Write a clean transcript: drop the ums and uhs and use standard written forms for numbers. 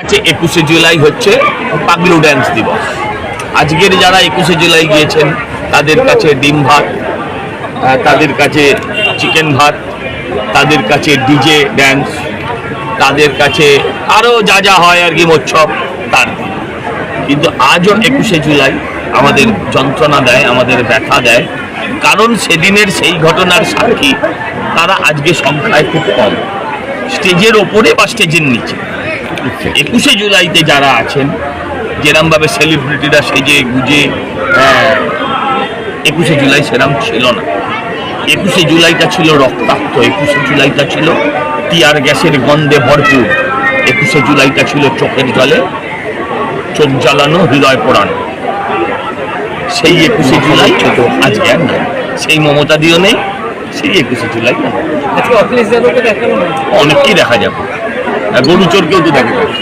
21শে জুলাই হচ্ছে পাগলু ড্যান্স দিবস। আজকের যারা 21শে জুলাই গিয়েছেন তাদের কাছে ডিম ভাত, তাদের কাছে চিকেন ভাত, তাদের কাছে ডিজে ড্যান্স, তাদের কাছে আরও যা যা হয় আর কি উৎসব তার। কিন্তু আজও 21শে জুলাই আমাদের যন্ত্রণা দেয়, আমাদের ব্যথা দেয়, কারণ সেদিনের সেই ঘটনার সাক্ষী তারা আজকে সংখ্যায় খুব কম, স্টেজের ওপরে বা স্টেজের নিচে। 21শে জুলাইতে যারা আছেন, যেরমভাবে সেলিব্রিটিরা সেজে গুজে, 21শে জুলাই সেরম ছিল না। 21শে জুলাইটা ছিল রক্তাক্ত, 21শে জুলাইটা ছিল টিয়ার গ্যাসের গন্ধে ভরপুর, 21শে জুলাইটা ছিল চোখের জলে চোখ জ্বালানো, হৃদয় পোড়ানো। সেই 21শে জুলাই আজকে আর নেই, সেই মমতা দিও নেই, সেই 21শে জুলাই না। অনেককেই দেখা যাবে, গরু চোরকেও তো দেখা যাবে।